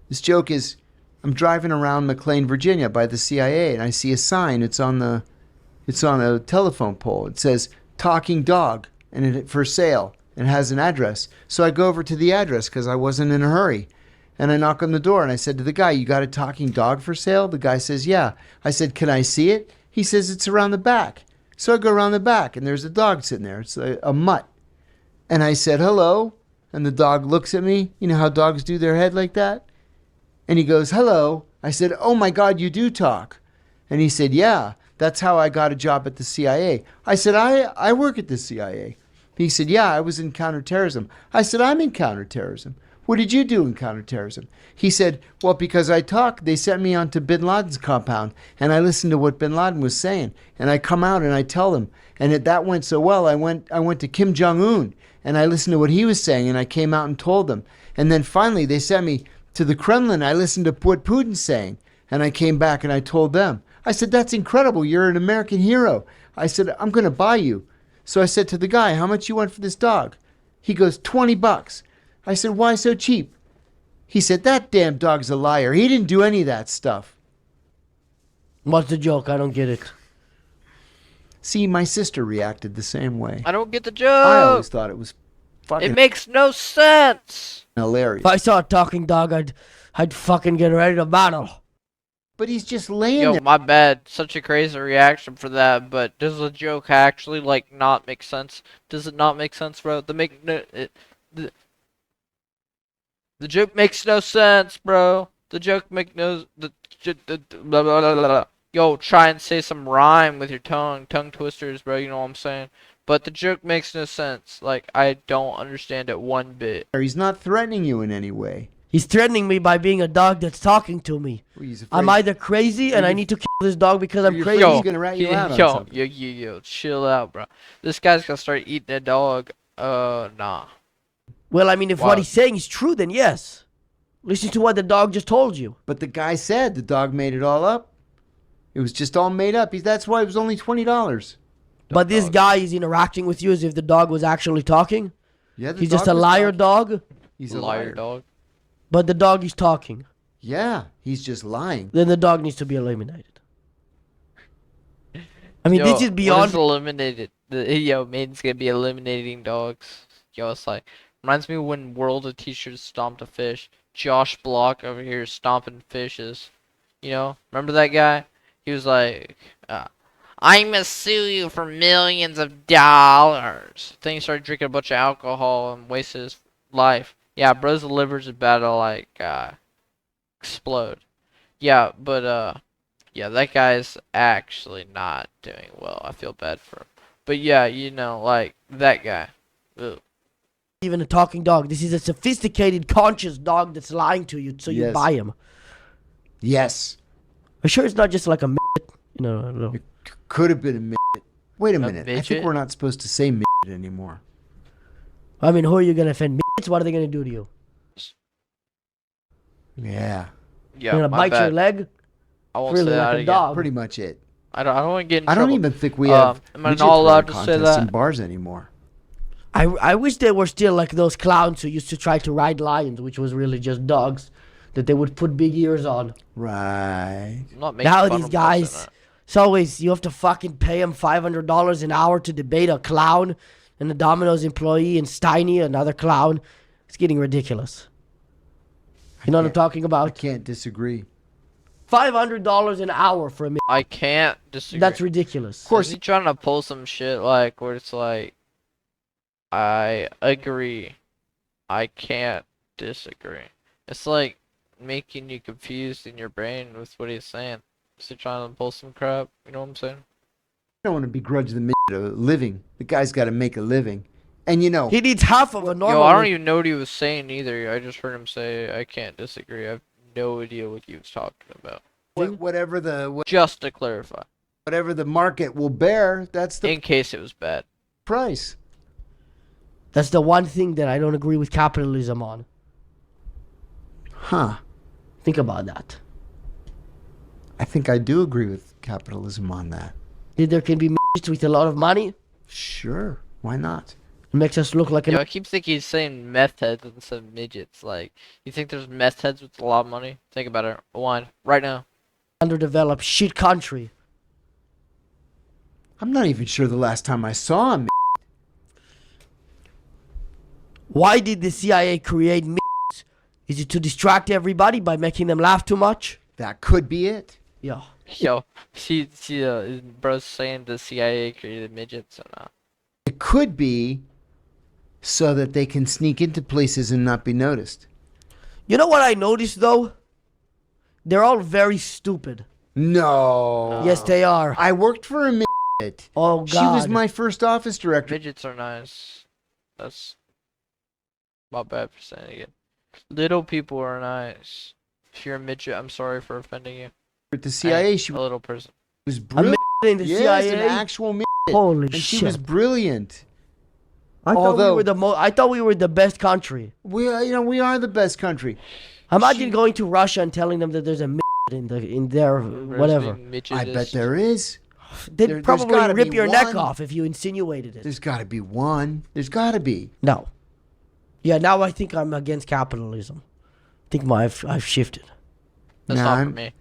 This joke is, I'm driving around McLean, Virginia by the CIA, and I see a sign. It's on a telephone pole. It says, talking dog, and it for sale, and has an address. So I go over to the address because I wasn't in a hurry. And I knock on the door, and I said to the guy, you got a talking dog for sale? The guy says, yeah. I said, can I see it? He says, it's around the back. So I go around the back, and there's a dog sitting there. It's a mutt. And I said, hello. And the dog looks at me. You know how dogs do their head like that? And he goes, hello. I said, oh my God, you do talk. And he said, yeah, that's how I got a job at the CIA. I said, I work at the CIA. He said, yeah, I was in counterterrorism. I said, I'm in counterterrorism. What did you do in counterterrorism? He said, well, because I talk, they sent me onto bin Laden's compound, and I listened to what bin Laden was saying, and I come out and I tell them, and that went so well, I went to Kim Jong-un, and I listened to what he was saying, and I came out and told them. And then finally, they sent me to the Kremlin. I listened to what Putin's saying, and I came back and I told them. I said, that's incredible. You're an American hero. I said, I'm going to buy you. So I said to the guy, how much you want for this dog? He goes, $20. I said, why so cheap? He said, that damn dog's a liar. He didn't do any of that stuff. What's the joke? I don't get it. See, my sister reacted the same way. I don't get the I always joke. thought it was fucking It makes no sense. hilarious. If I saw a talking dog, I'd fucking get ready to battle. But he's just laying Yo, there. my bad. Such a crazy reaction for that. But does the joke actually like not make sense? Does it not make sense, bro? The joke makes no sense, bro. The joke make no blah, blah, blah, blah. Yo, try and say some rhyme with your tongue twisters, bro. You know what I'm saying? But the joke makes no sense. Like, I don't understand it one bit. He's not threatening you in any way. He's threatening me by being a dog that's talking to me. Well, he's afraid- I'm either crazy and I need to kill this dog because I'm You're crazy. afraid he's gonna rat you out on something. yo, chill out, bro. This guy's gonna start eating a dog. Nah. Well, I mean, if Wow. what he's saying is true, then yes. Listen to what the dog just told you. But the guy said the dog made it all up. It was just all made up. That's why it was only $20. But this guy is interacting with you as if the dog was actually talking. Yeah, the He's dog just a was liar talking. dog, He's Liar dog. but the dog is talking. Yeah, he's just lying. Then the dog needs to be eliminated. I mean, Yo, this is what beyond. is eliminated? Yo, Maiden's gonna be eliminating dogs. Yo, it's like reminds me when World of T-shirts stomped a fish. Josh Block over here stomping fishes. You know, remember that guy? He was like, "I'm gonna sue you for millions of dollars." Then he started drinking a bunch of alcohol and wasted his life. Yeah, bro's liver's about to like explode. Yeah, but yeah, that guy's actually not doing well. I feel bad for him. But yeah, you know, like that guy. Ugh. Even a talking dog. This is a sophisticated, conscious dog that's lying to you, so you Yes. buy him. Yes. I'm sure it's not just like a no. Could have been a midget. Wait a minute. I midget? think we're not supposed to say midget anymore. I mean, who are you gonna offend? Midgets? What are they gonna do to you? Yeah. Yeah, They're gonna my bite bad. your leg? I won't Really, say that like a again. dog. Pretty much it. I don't want to get in I trouble. don't even think we have am I midget not throwing allowed to say contests in that? bars anymore. I wish they were still like those clowns who used to try to ride lions, which was really just dogs that they would put big ears on. Right. I'm not making Now fun these of them for saying guys, that. it's always you have to fucking pay them $500 an hour to debate a clown and a Domino's employee and Steiny, another clown. It's getting ridiculous. You know what I'm talking I about? can't disagree. $500 an hour for a minute. I can't disagree. That's ridiculous. Of course, Is he trying to pull some shit like where it's like, I agree, I can't disagree. It's like making you confused in your brain with what he's saying. Is he trying to pull some crap? You know what I'm saying? I don't want to begrudge the midget a living. The guy's got to make a living. And you know, He needs half of a normal. Yo, I don't even know what he was saying either. I just heard him say, I can't disagree. I have no idea what he was talking about. whatever Just to clarify, whatever the market will bear, that's the in case it was bad. price. That's the one thing that I don't agree with capitalism on. Huh. Think about that. I think I do agree with capitalism on that. There can be midgets with a lot of money. Sure. Why not? It makes us look like Yo, an. I keep thinking he's saying meth heads instead of midgets. Like, you think there's meth heads with a lot of money? Think about it. One, right now. Underdeveloped shit country. I'm not even sure the last time I saw him. Why did the CIA create midgets? Is it to distract everybody by making them laugh too much? That could be it. Yeah. Yo, bro's saying the CIA created midgets or not. It could be so that they can sneak into places and not be noticed. You know what I noticed though? They're all very stupid. No. Yes, they are. I worked for a midget. Oh God. She was my first office director. Midgets are nice. That's not bad for saying it again. Little people are nice. If you're a midget, I'm sorry for offending you. At the CIA, I'm she a little person. was A brilliant. midget in the Yes, CIA. an actual midget. Holy And she shit! was brilliant. I thought although- we were I thought we were the best country. We are the best country. Imagine going to Russia and telling them that there's a midget in their whatever. Midget I is- bet there is. They'd there's probably gotta rip be your neck one. off if you insinuated it. There's got to be one. There's got to be. No. Yeah, now I think I'm against capitalism. I think I've shifted. That's Nah, not for I'm- me.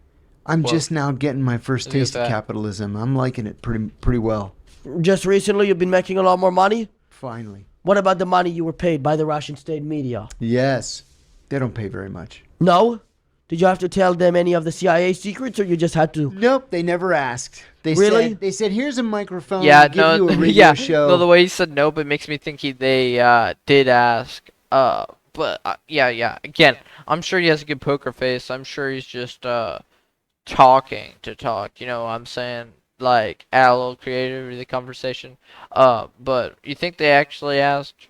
I'm Well, just now getting my first look at taste of that. capitalism. I'm liking it pretty well. Just recently, you've been making a lot more money. Finally. What about the money you were paid by the Russian state media? Yes. They don't pay very much. No? Did you have to tell them any of the CIA secrets, or you just had to? Nope, they never asked. Really? They said here's a microphone. Yeah, we'll give you a radio yeah. show. No, the way he said nope, it makes me think they did ask. But yeah. Again, I'm sure he has a good poker face. I'm sure he's just talking to talk. You know what I'm saying? Like, add a little creativity to the conversation. But you think they actually asked?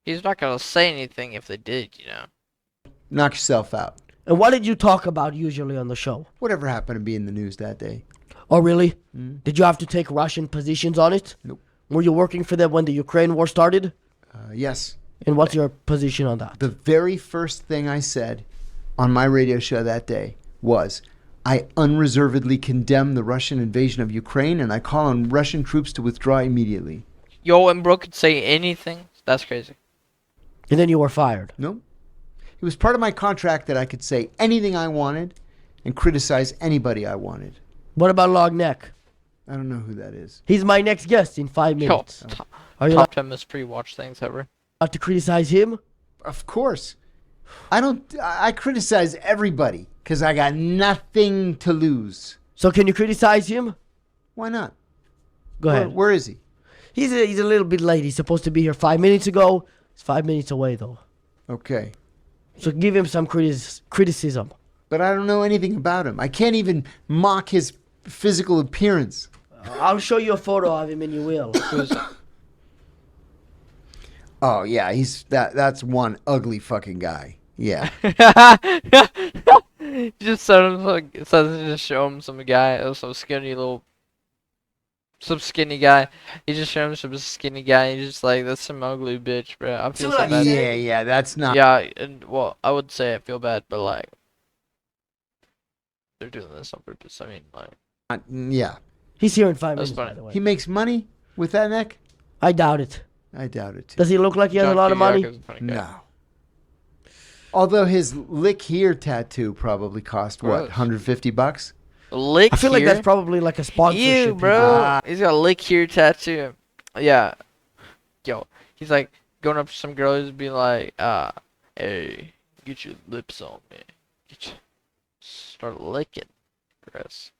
He's not gonna say anything if they did, you know. Knock yourself out. And what did you talk about usually on the show? Whatever happened to be in the news that day. Oh, really? Did you have to take Russian positions on it? Nope. Were you working for them when the Ukraine war started? Yes. And what's your position on that? The very first thing I said on my radio show that day was, I unreservedly condemn the Russian invasion of Ukraine and I call on Russian troops to withdraw immediately. Yo, and bro could say anything. That's crazy. And then you were fired. No. It was part of my contract that I could say anything I wanted and criticize anybody I wanted. What about Long Neck? I don't know who that is. He's my next guest in 5 Yo, minutes. Are you top 10 most pre-watched things ever. allowed to criticize him? Of course. I criticize everybody because I got nothing to lose. So can you criticize him? Why not? Go ahead. Where is he? He's a little bit late. He's supposed to be here 5 minutes ago. He's 5 minutes away, though. Okay. So give him some criticism. But I don't know anything about him. I can't even mock his physical appearance. I'll show you a photo of him and you will. Oh, yeah, that's one ugly fucking guy. Yeah. Just just show him some guy, some skinny guy. He just showed him some skinny guy. He's just like, that's some ugly bitch, bro. I feel so bad. Yeah, that's not. Yeah, and well, I would say I feel bad, but like, they're doing this on purpose. I mean, like, yeah. He's here in 5 That's minutes, funny. by the way. He makes money with that neck? I doubt it. I doubt it too. Does he look like he has a lot of money? Kiriakou's a funny guy. No. Although his lick here tattoo probably cost what, Gross. $150? Lick I feel like here? that's probably like a sponsorship. You, bro. He's got a lick here tattoo. Yeah. Yo, he's like going up to some girl who's being like, hey, get your lips on me. Start licking. Gross.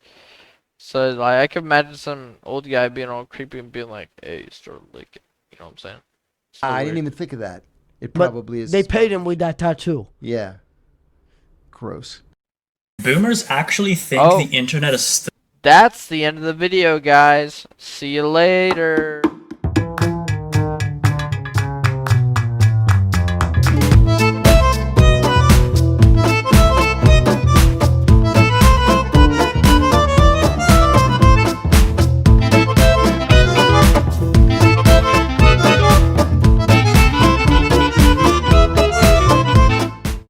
So like, I could imagine some old guy being all creepy and being like, hey, start licking. You know what I'm saying? So I weird. didn't even think of that. It But probably is. they paid him with that tattoo. Yeah. Gross. Boomers actually think Oh. the internet is That's the end of the video, guys. See you later.